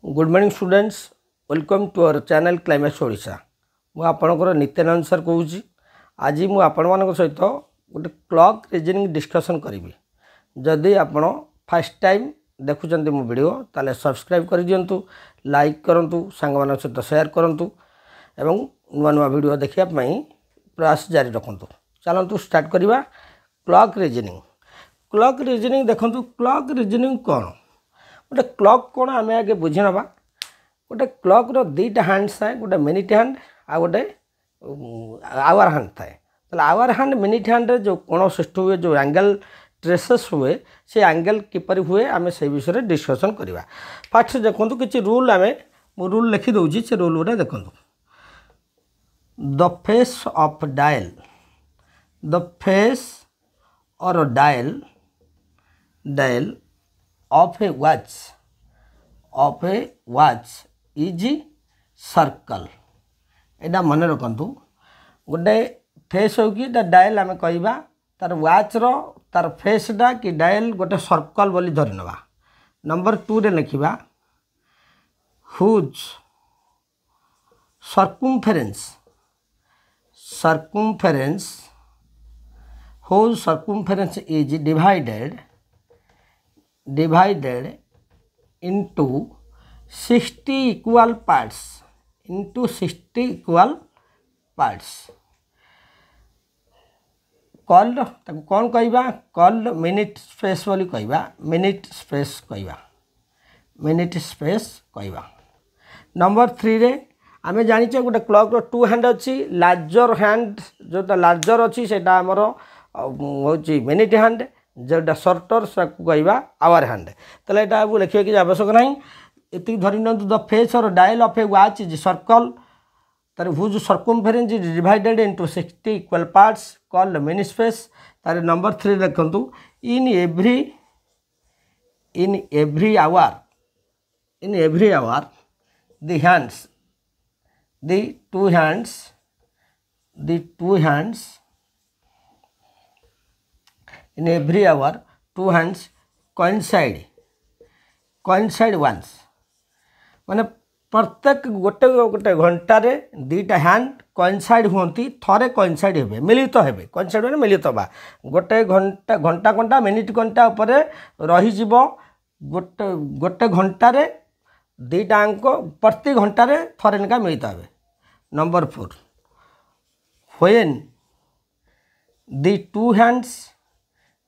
good morning students welcome to our channel Climax Odisha मु आपणकर Nityanand sir कहूँ आज मु आपण मान सहित गोटे क्लॉक रीजनिंग डिस्कशन करी जदि आपण फर्स्ट टाइम देखुं मो वीडियो ताले सब्सक्राइब कर दिंतु लाइक करूँ सांग मान सहित शेयर करूँ एवं नुआ नुआ वीडियो देखापी प्रयास जारी रखु चलतु स्टार्ट करवा क्लॉक रीजनिंग देखु क्लॉक रीजनिंग कौन गोटे क्लॉक कौन आम आगे बुझी ना गोटे क्लॉक रो दीटा हैंड्स थाए गोटे मिनिट हैंड आ गोटे आवर हैंड थाए आवर हैंड मिनिट हैंड जो कोण सृष्टि हुए जो एंगल ट्रेसेस हुए से एंगल किपर हुए आम से विषय में डिस्कसन करवा फास्ट देखो किसी रूल आम रूल लिखी दूसरी से रूल गुटा देखो the face of dial the face or dial of a watch is circle एटा मन रखु गोटे फेस हो कि डायल आम कहवा तार वाच रो तार फेसटा कि डायल गोटे सर्कल बोली धरी नवा नंबर 2 रे लिखा whose circumference is divided into 60 equal parts called कौन कहवा called minute space बोली कहवा minute space कहवा नंबर 3 रे आमे जानिचे गोटे क्लॉक रो 2 हैंड अच्छी लार्जर हैंड जोटा लार्जर अच्छी सेटा हमर होची मिनिट हैंड जोटा सर्टर कहवा आवर हैंड तो यहाँ लिखा कि आवश्यक ना ये धरी नि the face or dial of a watch is circle तार whose circumference is divided into 60 equal parts called mini space तार नंबर 3 लिखु in every hour the two hands in every hour two hands coincide once माने प्रत्येक गोटे गोटे घंटार दीटा hand coincide होती थरे coincide हे मिलित हे कोइंसाइड माने मिलित बा गोटे घंटा मिनिट घंटा उपर रही गोटे गोटे घंटार दीटा अंक प्रति घंटार थरे निका मिलित हे number 4 when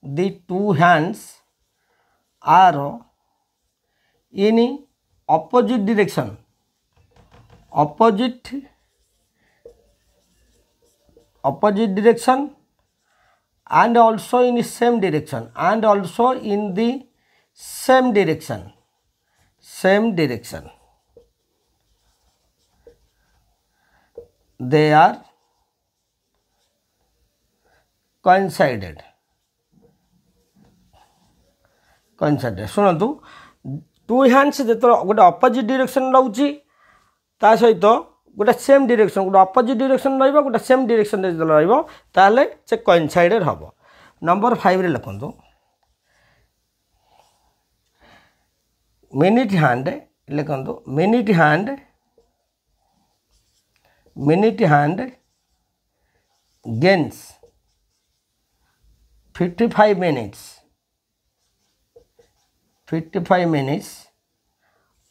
the two hands are in opposite direction and also in the same direction they are coincided शुणु टू हैंड्स जो गोटे अपोजिट डायरेक्शन रोचे ता सहित गोटे सेम डायरेक्शन गोटे अपोजिट डायरेक्शन रोटे सेम डायरेक्शन रे से कोइंसाइडेड हम नंबर 5 रे लिखु मिनिट हैंड लिखु minute hand gains 55 minutes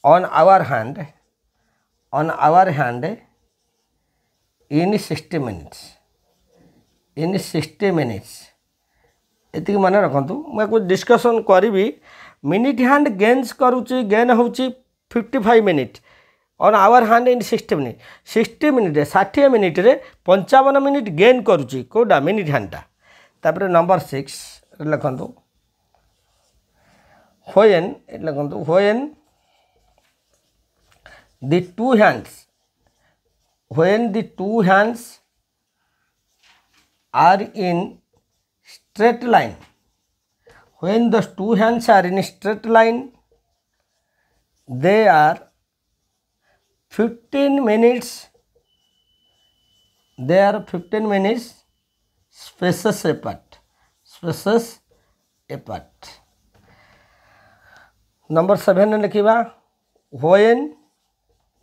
on our hand in 60 minutes एति मन रखु मुझे डिस्कसन करी मिनिट हैंड गेन्स करुच्ची गेन होची 55 minute on hour hand in 60 minute 60 minute 60 minute रे 55 मिनिट गेन करुच्ची कोडा मिनिट हैंडटा तापर नंबर 6 लिखु when the two hands are in straight line they are 15 minutes spaces apart number 7 लिखा when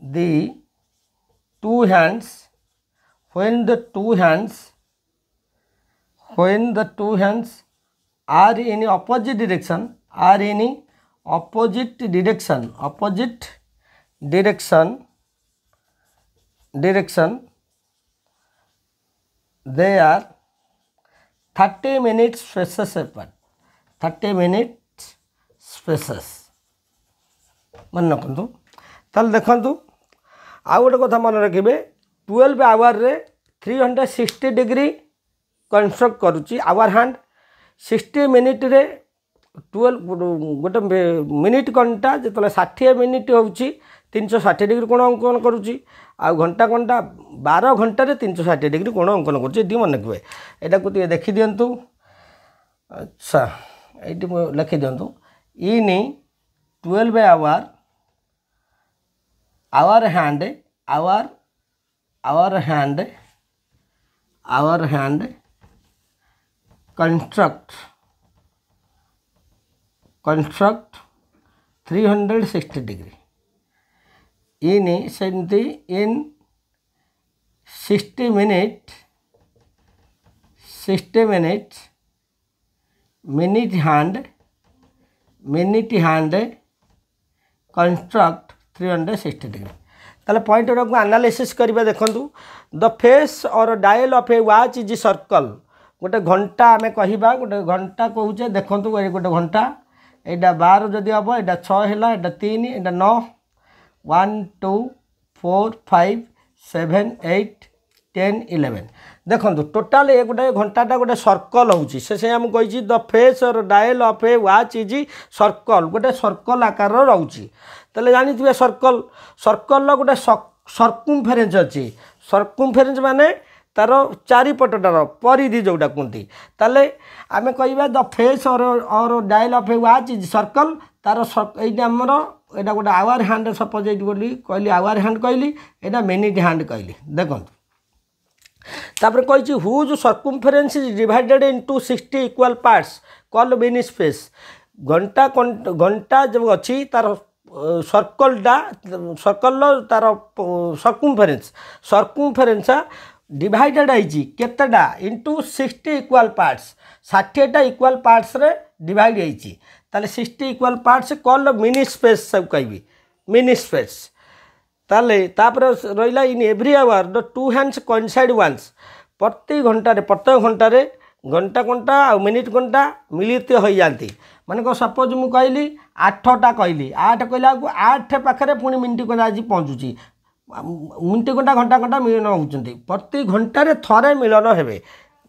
the two hands when the two hands are in opposite direction they are 30 minutes spaces apart 30 minutes spaces मन रखु ताल देखु आउ गोटे कथा मन रखिए 12 आवर रे 360 डिग्री कंस्ट्रक्ट करुच्ची आवर हैंड 60 मिनिट रे 12 गोटे मिनिट घंटा जो 60 मिनिट होची 360 डिग्री कोण अंकन करुच्ची आ घंटा 12 घंटा रे 360 डिग्री कोण अंकन करुच्ची दी मन रखिए एटा को देखि दियंतु अच्छा एटी लिखि दियंतु इन 12 our our hand construct 360 degree in 60 minutes minute hand construct 360 degree ताले पॉइंट को एनालिसिस करिबा देखंतु the face or dial of a watch is circle गोटे घंटा आम कहवा गोटे घंटा कहूचे देखंतु गोटे घंटा एटा 12 जदि हम एटा 6 है एटा 3 एटा 9 1 2 4 5 7 8 10 11 देखंतु टोटाल ए गोटे घंटाटा गोटे सर्कल होची से हम कहि the face or dial of a watch is circle गोटे सर्कल आकार रहउची तले जानी थिबे सर्कल गोटे सर्कमफेरेंस अच्छी सर्कमफेरेंस माने तार चारिपटार परिधि जोटा कहती ताले आम कहवा the face or dial of a watch is circle तार ये आमर यहाँ गोटे आवर हैंड सपोज ये कहली आवर हैंड कहली यहाँ मिनिट हैंड कहली देखो तापर कही whose circumference is divided into 60 equal parts called mini space घंटा जो अच्छी तार सर्कलटा सर्कल तार सर्कमफेरेंस डिवाइडेड होती केतेटा इनटू 60 इक्वल पार्ट्स 60टा इक्वल पार्ट्स रे डिवाइड होती ताले 60 equal parts called mini space सब कहबी मिनी स्पेस ताले तापर रहिला in every hour the two hands coincide once प्रत्येक घंटा घंटा आ मिनिट घंटा मिलित हो जाती माने को सपोज मु कहली 8टा कहली 8 कहला को 8 पाखरे पुणी मिनिट घंटा आज पहुँचुची मिनिट घंटा मिलन होती प्रति घंटे थरे मिलन हेबे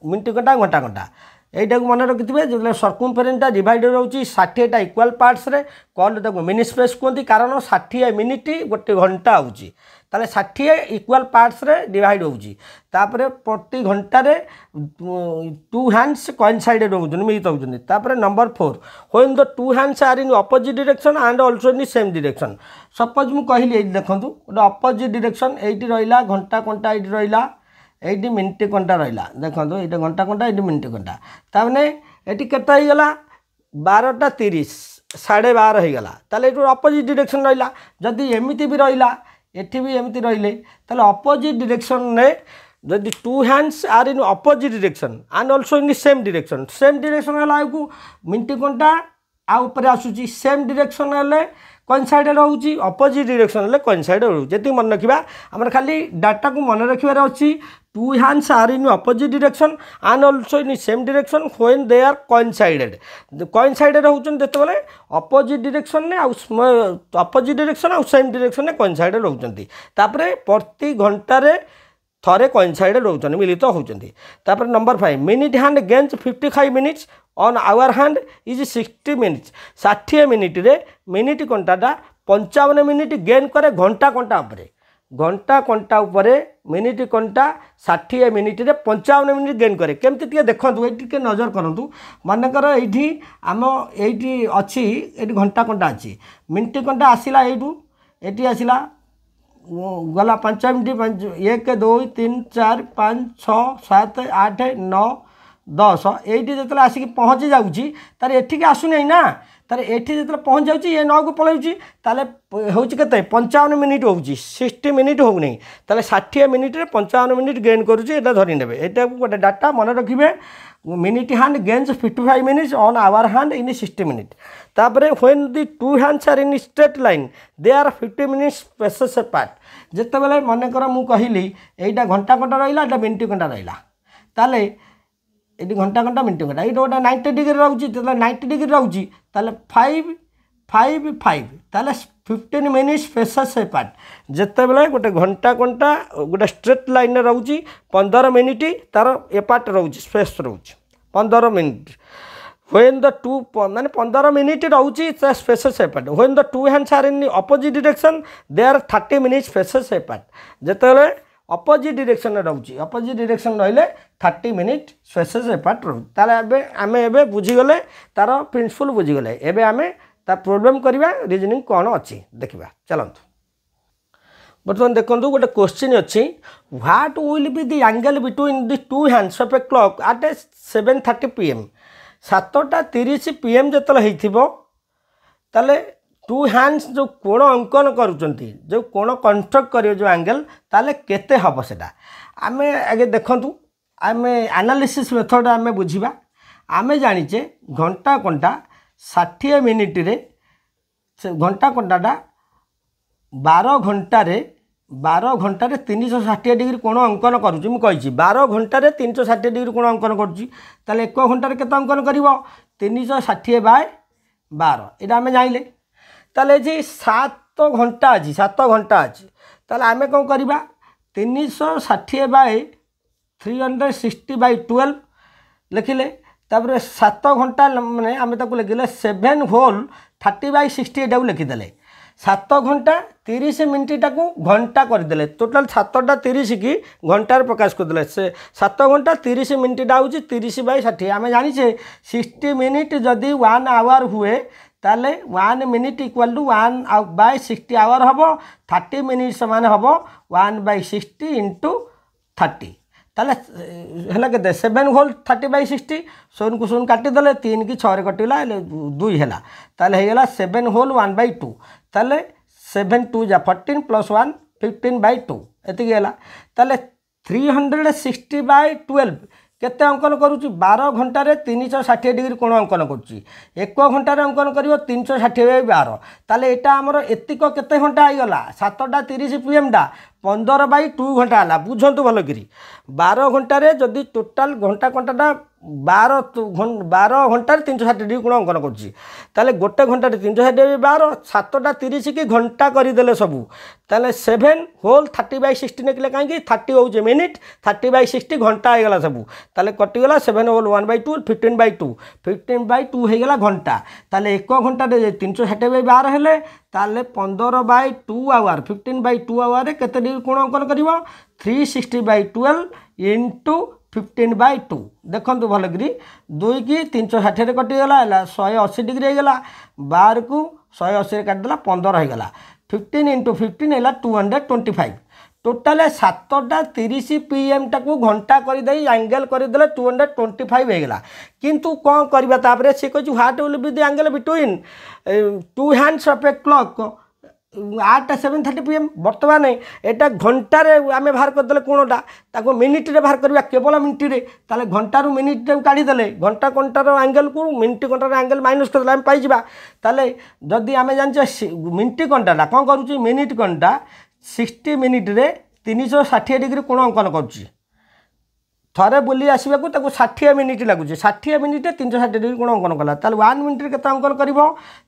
मिनिट घंटा यहीटा को मन रखिथे जो सर्कमफेरेंसटा डिवाइड रोचे 60टा इक्वल पार्ट्स रे कॉल मिनी स्पेस कहते कारण 60 मिनिट गोटे घंटा होची ताले 60 इक्वल पार्ट्स रे डिवाइड होची तापरे प्रति घंटे टू हैंड्स कोइंसाइडेड होउछन मिलित होउछन तापरे number 4 when the two hands are in opposite direction and also in same direction suppose मु कहली ए देखंतु गोटे ऑपोजिट डायरेक्शन एठी रहिला घंटा एठी रहिला ये मिनिट घंटा रहा देखो ये घंटा ये मिनिट घंटा ताने ये केटा हो गला 12टा 30 12:30 हो गला ताले ये अपोजिट डायरेक्शन रहा जदि एमती भी रहा एठी भी एमती रहिले ताले अपोजिट डायरेक्शन ने जदि two hands are in opposite direction and also in same direction है मिनिट घंटा आ ऊपर आसूची सेम डायरेक्शन है कोइंसाइडेड होउची अपोजिट डायरेक्शन ले कोइंसाइड हो जति मन रखिबा हमर खाली डाटा को मन रखिबार अछि two hands are in opposite direction and also in same direction when they are coincided होउचन जेतेबेले अपोजिट डायरेक्शन ने अपोजिट डायरेक्शन आ सेम डायरेक्शन ने कोइंसाइडेड होउचंती तापरे प्रति घंटा रे थरे कोइंसाइडेड होउचन मिलित होउचंती तापर number 5 minute hand gains 55 minutes on hour hand is 60 minutes 60 minute रे मिनिट घंटाटा 55 मिनिट गेन करे घंटा उपरे मिनिट घंटा 60 मिनिट रे 55 मिनिट गेन करे केमती टिके देखंतु एठी के नजर करंतु मानकर एठी आम एठी अछि एठी घंटा अछि मिनिट घंटा आसिला एठी आसिला गला 5 मिनिट 1 2 3 4 5 6 7 8 9 10 ये जो आसिक पहुँची जाऊँगी तार एठिक आसुना ना ताले एठी जेतले पहुँच जाउची ये 9 को पळाउची ताले होउची केते 55 मिनिट होउची 60 मिनिट हो नै ताले 60 मिनिट रे 55 मिनिट गेन करूची एटा धरि नेबे एटा गोटे डाटा मन रखिबे minute hand gains 55 minutes on hour hand in 60 minute तापरे when the two hands are in straight line they are 50 minutes spaces apart जेते बेले मन कर मु कहिली एटा घंटा घंटा रहिला एटा मिनिट घंटा रहिला ताले एटी घंटा घंटा मिनिट घंटा ये गोटे 90 डिग्री रोचे 90 डिग्री रोचे 5 5 5 ताले 15 मिनिट्स स्पेसेस अपार्ट जिते बेले गोटे घंटा घंटा गोटे स्ट्रेट लाइन रोचे 15 मिनिट तार एपार्ट रोचे स्पेस रोचे 15 मिनिट व्हेन द टू माने 15 मिनिट रोचे spaces apart when the two hands are in opposite direction they are 30 minutes spaces apart जिते बेले अपोजिट डायरेक्शन रोचे अपोजिट डायरेक्शन रहिले 30 मिनिट स्पेसेस अपार्ट रो ताले आमे एबे बुझीगले तार प्रिंसिपल बुझीगले एबे आमे ता प्रॉब्लम करिवा रीजनिंग कोन अछि देखिबा चलंतु बर्तमान देखंतु गोटे क्वेश्चन अछि what will be the angle between the two hands of a clock at 7:30 pm 7:30 pm जतले हेथिबो ताले टू हैंड्स जो कोण अंकन करूचंती जो कोण कंस्ट्रक्ट करियो जो एंगल ताले केते हबो सेटा आमे आगे देखंतु आमे एनालिसिस मेथड आमे बुझिबा आमे जानिचे घंटा घंटा 60 मिनिट रे घंटा घंटाटा 12 घंटा रे 360 डिग्री कोण अंकन करूची मु कहिची 12 घंटा रे 360 डिग्री कोण अंकन करूची ताले 1 घंटा रे केते अंकन करिवो 360/12 एटा आमे जानिले ताले जी 7 घंटा अच्छी 7 घंटा अच्छी ताले आमे कौन करिबा 360/360/12 लिखिले तापर 7 घंटा माने आमे ताको लिखिले 7 होल 30/60 एटा लिखिदेले 7 घंटा 30 मिनिट टाको घंटा करदेले टोटाल 7टा 30 की घंटार प्रकाश करदेले से 7 घंटा 30 मिनिट आउची 30/60 आमे जानि छे 60 मिनिट जदी 1 आवर हुए ताले 1 मिनिट इक्वल टू 1/60 आवर हम 30 मिनिट समान हम 1/60 इंटू 30 ताले है के 7 होल 30/60 शून को शून काटिदेले 3 की 6 कटिला 2 है ताले होगा 7 होल 1/2 ताले 7 2 जा 14 प्लस 1 15/2 एति गेला ताले 360/12 केते अंकन करूची 12 घंटा रे 360 डिग्री कोण अंकन करूची 1 घंटा रे अंकन करियो 360/12 ताले एटा हमर एतिक केते घंटा आइ गला 7:30 pm टा 15/2 घंटा आला बुझंतु भलो करी 12 घंटा रे जदी टोटल घंटा घंटाटा 12 घंटा रे 360 डिग्री कोण अंकन करूची ताले गोटे घंटा रे 360/12 7:30 की घंटा करि देले सबु ताले 7 होल 30/60 निकले काहे कि 30 हो जे मिनिट 30/60 घंटा आइ गला सबु ताले कटि गला 7 होल 1/2 15/2 हे गला घंटा ताले 1 घंटा रे 360/12 हेले ताले 15/2 आवर 15/2 आवर रे केते डिग्री कोण अंकन करिवो 360/12 इंटू 15/2 देखंतु भल करी 2 की 360 रे कटि गला 180 डिग्री हे गला 12 को 180 रे काट देला 15 हे गला 15 इंटू 15 हेला 225 टोटाल 7:30 pm टाकू घंटा कर दे एंगल कर दे 225 हो गला किंतु कौन करबा तापरे से कहू what will be the angle between two hands of a clock 7:30 pm बर्तमान एटा घंटा रे आमे बाहर कर देले कोनटा ताको मिनिट रे बाहर करबा केवल मिनिट रे ताले घंटा रु मिनिट रे काढी देले घंटा घंटा रो एंगल को मिनिट घंटा रो एंगल माइनस कर देले हम पाई जिबा ताले जदी आमे जानचे मिनिट घंटा कोन करूची मिनिट घंटा 60 मिनिट रे 360 डिग्री कोण अंकन करूची थरे बुली आसबाकू ताको 60 मिनिट लगुची 60 मिनिट 360 डिग्री कोण अंकन कला ताले 1 मिनिट रे केते अंकन करिवो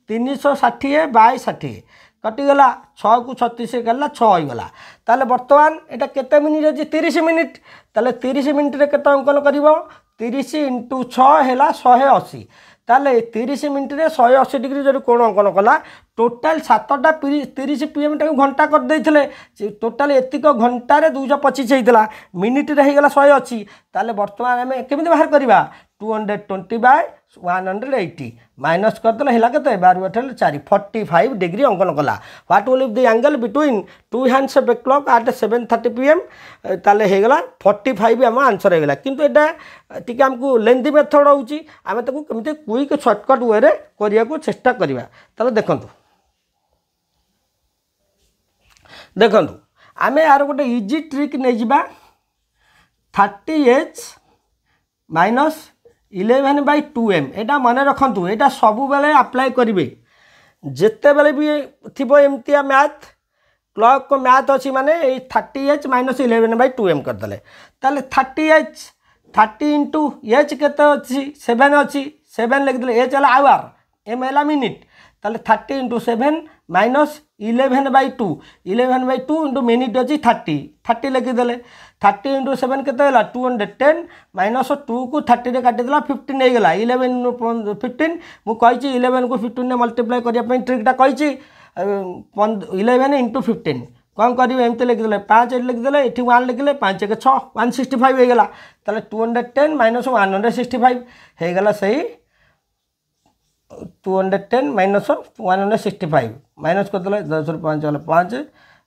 360/60 कटिगला 6 को 36 गला 6 हो गला ताले वर्तमान एटा केते मिनिट अछि 30 मिनिट ताले 30 मिनिट रे केते अंकन करिवो 30 इंटू 6 हेला 180 ताले 30 मिनिट रे 180 डिग्री जदि कोण अंकन कला टोटाल 7:30 pm टा घंटा कर देथिले टोटाल एतिक घंटा रे 225 हेतला मिनिट रे हे गला 180 ताले वर्तमान हमें केमिति बाहर करबा 220 बाय 180 माइनस करदे है के 12 4 45 डिग्री अंकन कला what will be the angle between two hands of a clock at 7:30 PM ताले हे गला 45 हम आंसर हे गला किंतु एटा टिके हमको लेंथी मेथड होउची आमे ताको केमते क्विक शॉर्टकट वे रे करिया को चेष्टा करबा ताले देखंतु देखंतु आमे यार गोटे इजी ट्रिक नै जिबा 30h माइनस 11/2m एटा मन रखंतु एटा सबु बेले अप्लाई करिवे जेते बेले भी थिबो एमतिया मैथ क्लॉक को मैथ अछि माने 30h माइनस 11/2m कर दले ताले 30h 30 into h केते अछि 7 अछि 7 लिख दले h वाला आवर m वाला मिनिट ताले 30 into 7 माइनस 11/2 11/2 into मिनिट अछि 30 लिख दले 30 into 7 केते होला 210 माइनस 2 को 30 रे काटि देला 15 हे गेला 11 15 मु कहि छी 11 को 15 ने मल्टीप्लाई करिया पे ट्रिक टा कहि छी 11 into 15 कौन करिवे एमते लिख देले 5 लिख देले एठी 1 लिखले 5 के 6 165 हे गेला ताले 210 माइनस 165 हे गेला सही 210 माइनस 165 माइनस कर देले 10 रे 5 वाला 5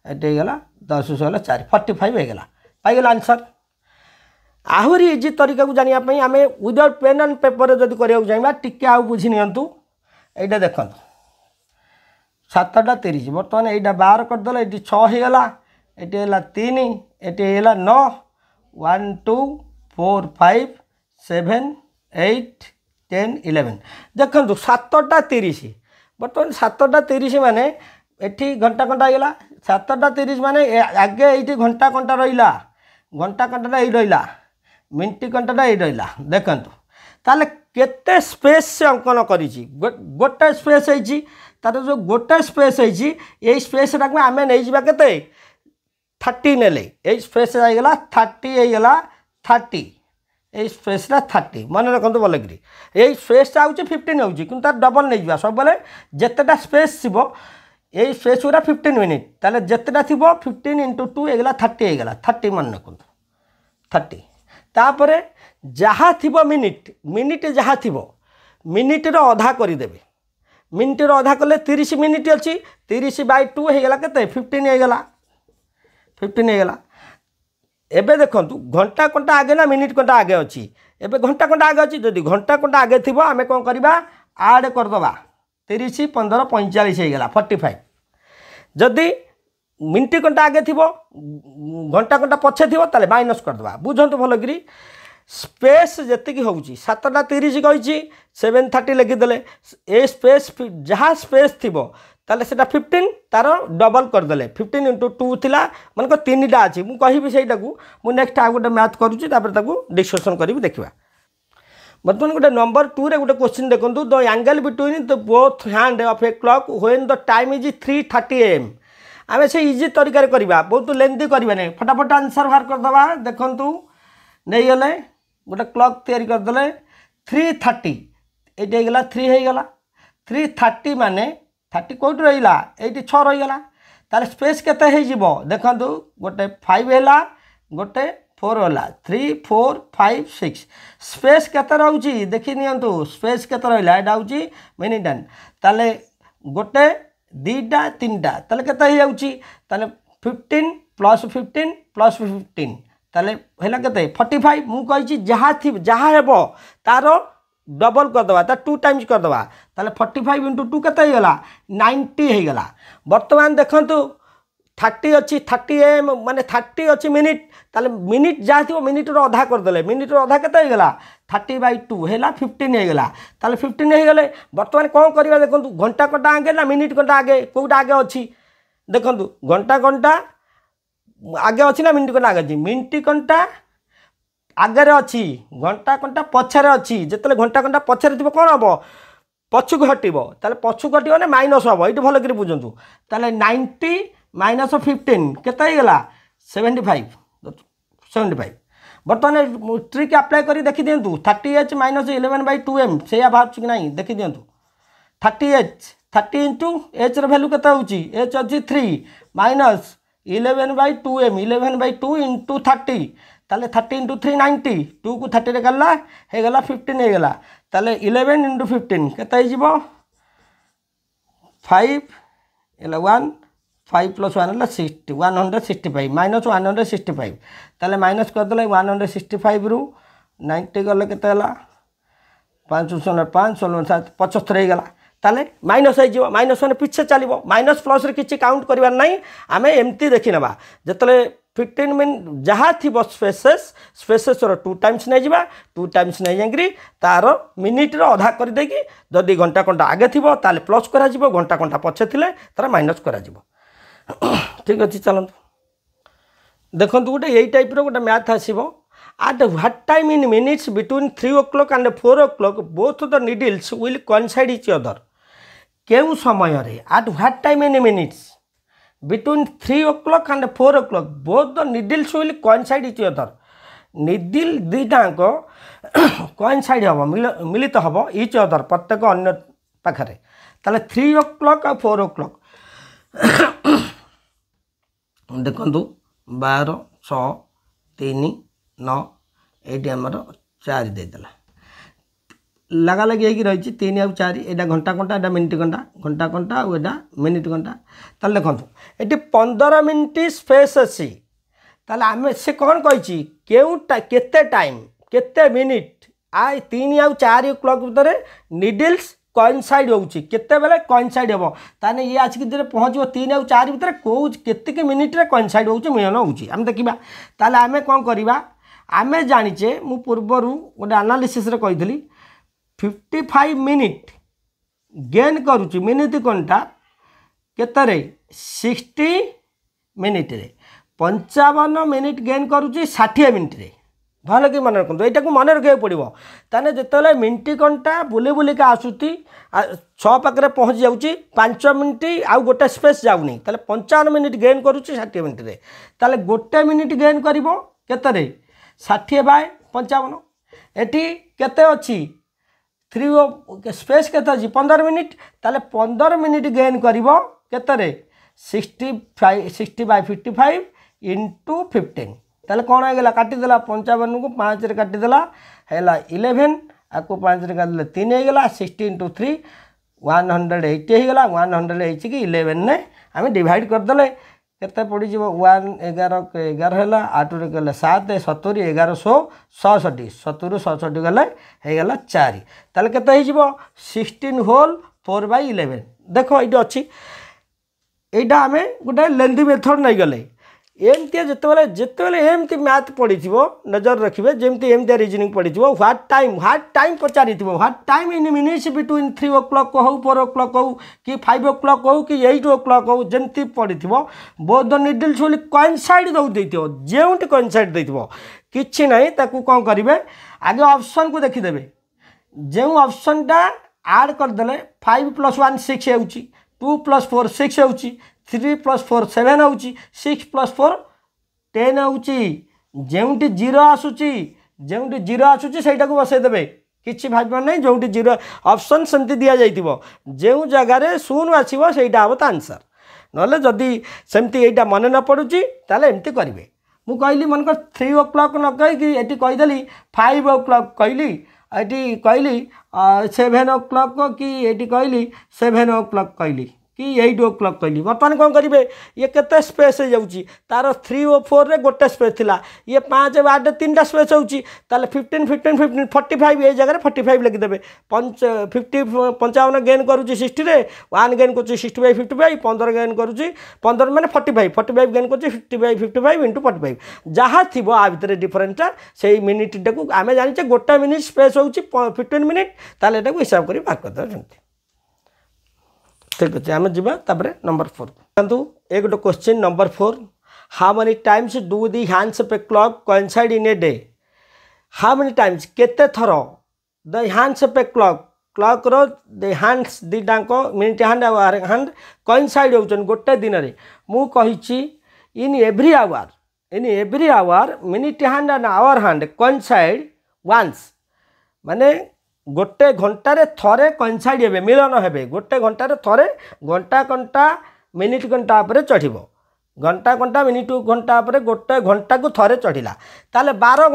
एटे गेला 10 वाला 4 45 हे गेला पाई गेला आंसर आहुरी इजी तरीका को जानिया पई आमे विदाउट पेन एंड पेपर जदी करिया जाइबा टिके आ बुझी नियंतु एटा देखंतु 7:30 बर्तमान एटा 12 कर देले एटी 6 हे गेला एटी हेला 3 एटी हेला 9 1 2 4 5 7 8 10 11 देखंतु 7:30 बर्तमान 7:30 माने एठी घंटा घंटा गेला 7:30 माने आगे एठी घंटा घंटा रहिला घंटा घंटा एई रहिला मिनिट घंटा एई रहिला देखंतु ताले केते स्पेस से अंकन करिछि गोटे स्पेस हैछि तार जो गोटे स्पेस हैछि एई स्पेस रा आमे नै जिबा केते 30 नेले एई स्पेस आइ गेला 30 हे गेला 30 ए स्पेस रा 30 मन रखंतु बोले कि ए स्पेस ता होची 15 होची किंतु तार डबल नै जिबा सब बोले जेतेटा स्पेस थिबो ए स्पेस उरा 15 मिनिट ताले जेतेटा थिबो 15 into 2 हे गेला 30 हे गेला 30 मन रखंतु 30 तापरे जहा थिबो मिनिट मिनिट जहा थिबो मिनिट रो आधा करि देबे मिनिट रो आधा कले 30 मिनिट अछि 30/2 हे गेला केते 15 हे गेला 15 हे गेला एबे देखंतु घंटा घंटा आगे ना मिनिट घंटा आगे अछि एबे घंटा घंटा आगे अछि जदि घंटा घंटा आगे थिबो आमे कोन करबा ऐड कर दबा 30 15 45 हे गेला 45 जदि मिनिट घंटा आगे थिबो घंटा घंटा पछे थिबो ताले माइनस कर दबा बुझंतु भलो गिरी स्पेस जति की होउची 7:30 कहिची 7:30 लिखि देले ए स्पेस जहा स्पेस थिबो ताले सेटा 15 तारो डबल कर देले 15 into 2 थिला मन को तीनटा अछि मु कहिबि सेटा को मु नेक्स्ट आ गोटे मैथ करूची तापर ताको डिस्कशन करबी देखिबा बर्तमान गोटे नंबर 2 रे गोटे क्वेश्चन देखंतु the angle between the both hand of a clock when the time is 3:30 AM आमे से इजी तरीका रे करबा बहुत लेंथी करबा नै फटाफट आंसर बाहर कर दबा देखंतु नै गेले गोटे क्लॉक तैयारी कर देले 3:30 एटे गेला 3 हे गेला 3:30 माने 30 कोट रहिला 6 रहिला ताले स्पेस केते हे जिवो देखंतु गोटे 5 हैला गोटे 4 होला 3 4 5 6 स्पेस केते रहउची देखि नियंतु स्पेस केते रहिला एडा होची मिनिट ताले गोटे दीटा तीनटा ताले केते हे जाउची ताले 15 + 15 ताले हैला केते 45 मु कहिची जहा हेबो तारो डबल कर दवा ता 2 टाइम्स कर दवा ताले 45 into 2 केते हेला 90 हे गेला वर्तमान देखंतु 30 अछि 30 AM माने 30 अछि मिनिट ताले मिनिट जा थिबो मिनिट रो आधा कर देले मिनिट रो आधा केते हे गेला 30/2 हेला 15 हे गेला ताले 15 हे गेले वर्तमान कोन करिवा देखंतु घंटा घंटा आगे ना मिनिट घंटा आगे कोउटा आगे अछि देखंतु घंटा घंटा आगे अछि ना मिनिट घंटा आगे अछि मिनिट घंटा आगे अच्छी घंटा घंटा पछरे अच्छी जिते घंटा घंटा पछरे थी कौन हम पछुक हटब ताले पछुक हटब ना माइनस हम ये भल कर बुझु ताले 90 माइनस 15 केते गला 75 बर्तमान ट्रिक अप्लाई कर देखी दिंतु 30h माइनस 11/2m से बाहर कि ना देखी दिंतु 30h 30 into h वैल्यू केते होची h अच्छी 3 माइनस 11/2m 11/2 into 30 ताले 30 इंटू 3 90 2 को 30 रे गला हे गला 15 हे गला ताले 11 इंटू 15 केते हो जीवो 5 एला 1 5 प्लस 1 है 60 165 माइनस 165 ताले माइनस कर देले 165 रु 90 गले केते हला 5 5 7 75 गला ताले माइनस हो माइनस वन पिछे चलो माइनस प्लस रे किछि काउंट करबार नहीं आमे एमती देखि नबा जतले 15 मिनट जहाँ थी स्पेसेस स्पेसेस 2 टाइम्स नहीं जावा 2 टाइम्स नहीं जाकरी तार मिनिट रो अधा कर देकी जदि घंटा घंटा आगे थी ताले प्लस करा जिवो घंटा घंटा पछे थिले तार माइनस करा जिवो ठीक अछि चलंतु देखंतु गोटे यही टाइप रो गोटे math आसीबो at what time in minutes between 3 o'clock and 4 o'clock both the needles will coincide each other केउ समय रे at what time in minutes between 3 o'clock and 4 o'clock both the needles will coincide each other needle दीटाको coincide हबो मिलित हबो each other प्रत्येक अन्य पाखरे ताले 3 o'clock और 4 o'clock देखंतु 12 6 3 9 ये आमर 4 देदेला लगा लगी होगी रही 3 आउ 4 यहाँ घंटा घंटा यहाँ मिनिट घंटा घंटा घंटा और यहाँ मिनिट घंटा ताल देखो ये 15 मिनिट स्पेस अच्छी ताल आम से कौन कही केते टाइम केते मिनिट आ 3 आउ 4 क्लॉक भितर निडल्स कोइनसाइड होउची केते बेले कोइनसाइड हेबो ताने ये आछि कि पहुँचो 3 आउ 4 भितर को केते मिनिट रे कोइनसाइड होउची मिलन होउची हम देखिबा ताले आमे कोन करिबा आमे जानिचे मु पूर्वरु गोटे एनालिसिस रे कहितली 55 मिनिट गेन करूची मिनिट घंटा केतरे 60 मिनिट रे 55 मिनिट गेन करूची 60 मिनिट रे भल कि मन रखु यहाँ मन रखा पड़ो ताने जिते मिनिट घंटा बुले बुलिका आसुती 6 पाखे पहुँची जाऊँगी 5 मिनिट आउ गोटे स्पेस जाऊनी ताले 55 मिनिट गेन करुच्ची 60 मिनिट रे ताले गोटे मिनिट गेन करिवो केतरे 60 बाय 55 एटी केते अच्छी 3 स्पेस केते अच्छी 15 मिनिट ताले 15 मिनिट गेन करिवो केतरे 60 बाय 55 इंटू 15 ताले कौन होगा काटिदेला 55 को 5 रे काटिदेला है 11 आपको 5 रे काटिले 3 होगा 60 इंटू 3 180 होगा 180 कि 11 ने आम डिवाइड करदे केते पड़ी जीवो 1 11 11 है 8 रे गले 7 70 1167 70 67 गले हे गला 4 ताले केते ही जीवो 16 होल 4/11 देखो ये अच्छी एटा आमे गोटे लेंथी मेथड नहीं गले एमती जितेबाला एमती मैथ पढ़ी नजर रखिए जमती एमती रिजनिंग पढ़ी ह्वाट टाइम पचारि what time in minutes between 3 o'clock हो 4 o'clock हो कि 5 o'clock हो कि 8 o'clock हो जमती पढ़ी बोथ द निडल्स बोली कोइनसाइड देथिबो जेउंट कोइनसाइड देथिबो किछि नहीं ताकू कौन करेंगे आगे ऑप्शन को देखीदेवे जो ऑप्शनटा आड करदे 5 + 1 6 होउची 2 + 4 6 होउची 3 + 4 7 होउची 6 + 4 10 होउची जेउंटी 0 आसुची जेउंटी 0 आसुची सेटा को बसई देबे किछि भाबा नहीं जोंटी 0 ऑप्शन सेमती दिया जाइतिबो जेउ जगह रे शून्य आसीबो सेटा हबो त आंसर नले जदी सेमती एटा मन न पडुची ताले एमती करिवे मु कहली मन कर 3 o'clock न कहि कि एटी कहि देली 5 o'clock कहली एटी कहली 7 o'clock कि एटी कहली 7 o'clock कहली कि 8 o'clock कहली बर्तमान कौन करेंगे ये केते स्पेस हो जाऊँगी तार 3 और 4 रे गोटे स्पेस थिला ये 5 8 3टा स्पेस होउची ताले 15 15 15 45 ये जगह 45 लिखिदेवे 50 55 गेन करुच्ची 60 रे 1 गेन करुच्ची 60/55 15 गेन करुच्ची 15 माने 45 गेन करुच्ची 50/55 इंटू 45 जहाँ थी आ भितर डिफरेंसटा से मिनिटा को आम जाने गोटे मिनिट स्पेस होउची 15 मिनिट ताले एटा को हिसाब कर बाहर करदे ठीक अच्छे आम जापर नंबर 4 देखो एक गोटे question number 4 how many times do the hands of a clock coincide in a day how many times केते थर the hands of a clock रो द हैंड्स दीटाको minute hand hour hand coincide होचन गोटे दिन रे मु कहिछि in every hour minute hand and hour hand coincide once माने गोटे घंटारे थरे कोइनसाइड हेबे मिलन हेबे गोटे घंटारे थरे घंटा घंटा मिनिट घंटा पर चढ़िबो घंटा घंटा मिनिट घंटा पर गोटे घंटा को थे चढ़ला ताले 12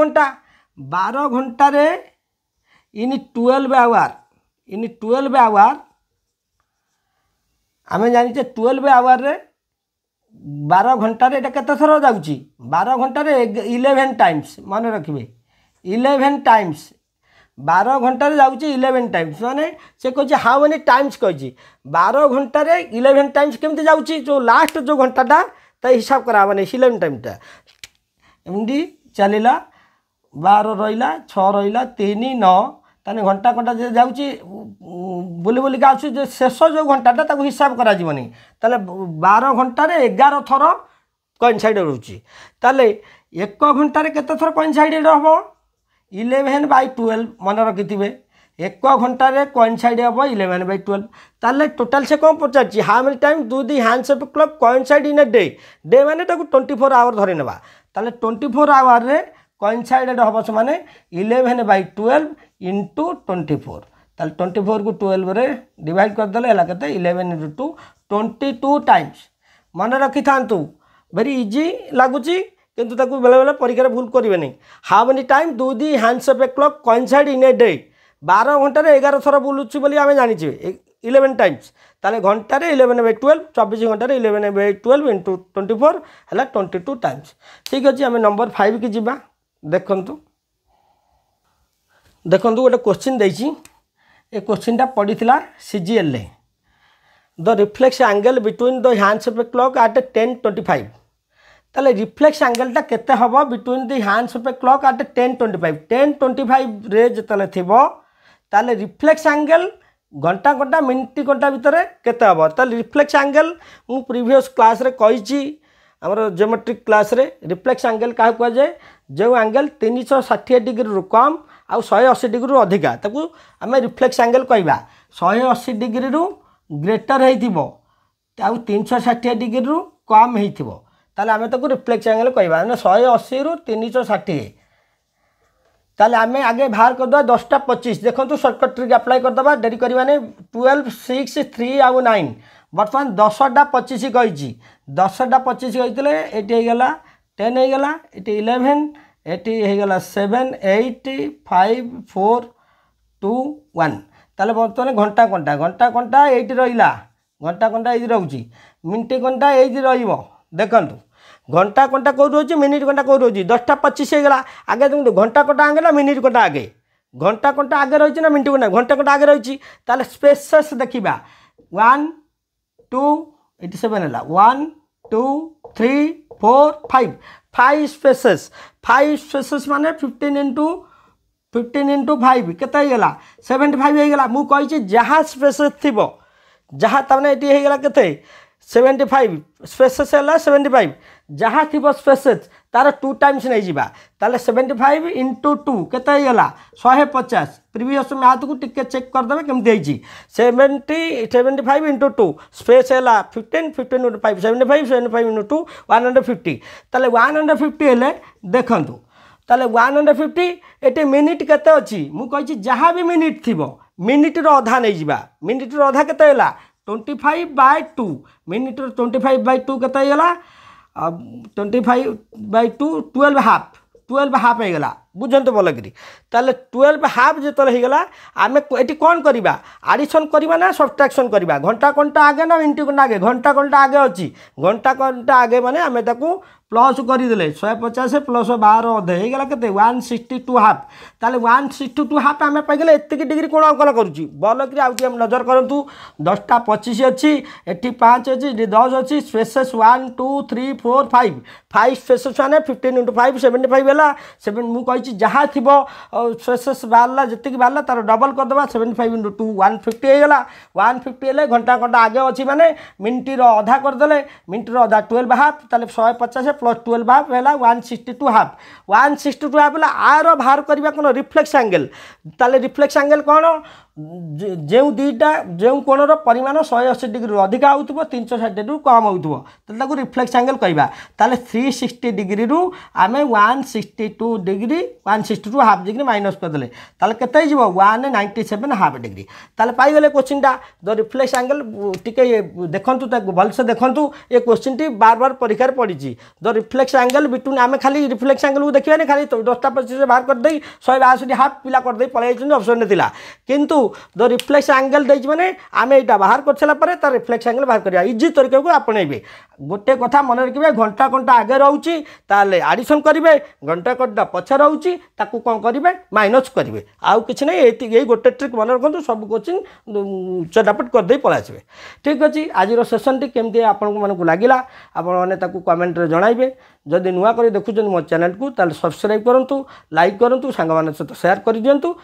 घंटा रे इन 12 आवर आम जाने 12 आवर रे 12 घंटा रे केते थर जाउची 12 घंटा रे 11 टाइम्स मन रखिए 11 टाइम्स 12 घंटा रे जाउची 11 टाइम्स माने से कहछि हाउ मेनी टाइम्स कहछि 12 घंटा रे 11 टाइम्स केमते जाउची जो लास्ट जो घंटाटा ता हिसाब करा माने 11 टाइमटा एमडी चलिला 12 रहिला 6 रहिला 3 9 ताने घंटा घंटा जे जाउची बुली बुली आसु जे शेष जो घंटाटा ताको हिसाब करा जीवनी ताले 12 घंटा रे 11 थर कोइनसाइड रहउची ताले 1 घंटा रे केते थर कोइनसाइड रहबो 11/12 मन रखिथिबे 1 घंटा रे कोइनसाइड हबो 11/12 ताले टोटल से कौन पचारची how many time do the hands of clock coincide in a day day माने ताको 24 आवर धरि नेबा ताले 24 आवर रे कोइनसाइड हबो से माने 11/12 इंटू 24 ताले 24 को 12 रे डिवाइड कर देले हला केते 11 इंटू 22 टाइम्स मन रखि थांतु वेरी इजी लागुची किंतु ताकू बेले बेले परीक्षा भूल करेंगे नहीं how many time do the hands of a clock coincide in a day 12 घंटा रे 11 थर बुलुची बोली आमे जानिछे 11 टाइम्स ताले घंटा रे 11/12 24 घंटा रे 11/12 इंटू 24 हला 22 टाइम्स ठीक अछि आमे नंबर 5 की जिबा देखंतु गोटे क्वेश्चन देछि ए क्वेश्चनटा पड़ीथिला सीजीएल रे the reflex angle between the hands of a clock at 10:25 ताले रिफ्लेक्स एंगलटा केते हबो between the hands of a clock at 10:25 रे जतले थिबो ताले रिफ्लेक्स एंगल घंटा घंटा मिनिट घंटा भितर केते हबो ताले रिफ्लेक्स एंगल मु प्रीवियस क्लास रे कहिची हमर ज्योमेट्रिक क्लास रे रिफ्लेक्स एंगल का कहै जाय जो एंगल 360 डिग्री रु कम आ 180 डिग्री रु अधिका ताकू आमे रिफ्लेक्स एंगल कहबा 180 डिग्री रु ग्रेटर हेइथिबो आ 360 डिग्री रु कम हेइथिबो ताले आमे ताकू रिफ्लेक्स एंगल कहबा माने 180 रु 360 ताले आमे आगे बाहर कर दो 10:25 देखंतु शॉर्टकट ट्रिक अप्लाई कर दबा डेरी करबा ने 12 6 3 आ 9 वर्तमान 10:25 कहिची 10:25 कहितले एटी हे गेला 10 हे गेला एटी 11 एटी हे गेला 7 8 5 4 2 1 ताले वर्तमान घंटा घंटा एटी रहिला घंटा एटी रहउची मिनिट घंटा एटी रहिबो देखंतु घंटा घंटा कौ रोची मिनिट घंटा कौ रोची 10:25 हो गला आगे देखो घंटा घंटा आगे ना मिनिट घंटा आगे घंटा घंटा आगे रही ना मिनिट घंटा आगे रही ताले स्पेसेस देखा 1 2 87 है 1 2 3 4 5 5 स्पेसेस माने 15 इंटू 5 केते गला 75 हो गला मु कहि जहाँ स्पेसेस थिबो जहाँ तमने एटी हो गला केते 75 स्पेसेस है 75 जहाँ थी स्पेसेस तार 2 टाइम्स नहीं जीवा ताले 75 इंटू 2 केते गला 150 प्रीवियस मैथ को टिके चेक कर देबे केमते होईची 75 इंटू 2 स्पेस है 15 इंटू 5 75 इंटू 150 ताले 150 हेले देखंतु ताले 150 एटे मिनिट केते अछि मु कहि जहाँ भी मिनिट थिबो मिनिट रो आधा नहीं जीवा मिनिट रो आधा केते हला 25/2 मिनिट 25/2 केते गला 25/2 12 हाफ हो गला बुझंतु भल करी ताले 12 हाफ जो होगा आम ये कौन करवा आडिशन करवा ना सब्ट्रैक्शन करवा घंटा घंटा आगे ना मिनिट घंटा आगे घंटा घंटा आगे अच्छी घंटा घंटा आगे माने आम ताकू प्लस करदे 150 प्लस 12 अधे होगा के 162 हाफ ताले 162 हाफ आम पाइगले एतिक डिग्री कोण अंकन करुच्ची भल कि आउ नजर करूँ 10:25 अच्छी एटी 5 अच्छी 10 अच्छी स्पेसेस 1 2 3 4 5 5 स्पेसेस माने 15 इंटू 5 75 है 7 मुझे जहाँ थी स्पेसेस बाहर जी बाहर तार डबल करदे 75 इंटू 2 150 होगा 150 है घंटा घंटा आगे अच्छी माने मिनिटर अधा करदे मिनिटर अधा 12 हाफ ताले 150 प्लस 12 हाफ है 162 हाफ 162 हाफ है आर बाहर करवा कौन रिफ्लेक्स एंगल ताले रिफ्लेक्स एंगल कौन जो दुईटा जो कोणर परिमाण 180 डिग्री अधिका हो 360 रु कम हो रिफ्लेक्स एंगल कहवा ताले 360 डिग्री रु आम 162 डिग्री 162 हाफ डिग्री माइनस करदे ताले केते जीवो 197 हाफ डिग्री ताले पाइगले क्वेश्चन टा द रिफ्लेक्स एंगल टिके देखंतु ताको भलसे देखंतु ये क्वेश्चन टी बार बार परीक्षा पड़ी द रिफ्लेक्स एंगल बिटवीन आम खाली रिफ्लेक्स एंगल को देखिए खाली 10टा 25 बाहर कर दे 162 हाफ पिला कर दे पळाई ऑप्शन थिला किंतु द रिफ्लेक्स एंगल देछि माने आमे एटा बाहर कर छला परे त रिफ्लेक्स एंगल बाहर करिया इजी तरीका को आपणेबे गोटे कथा मन रखिबे घंटा घंटा आगे रहउची ताले एडिशन करिवे घंटा घंटा पछे रहउची ताकू कोन करिवे माइनस करिवे आउ किछ नै एई गोटे ट्रिक मन रखंतु सब कोचिंग चटापट कर दे पळाछबे ठीक अछि आज रो सेशन टी केमते आपन मन को लागिला आपन माने ताकू कमेंट रे जणाइबे जदि नुआ करी देखुछन मो चैनल को ताले सब्सक्राइब करंतु लाइक करंतु संग मान सहित शेयर कर दियंतु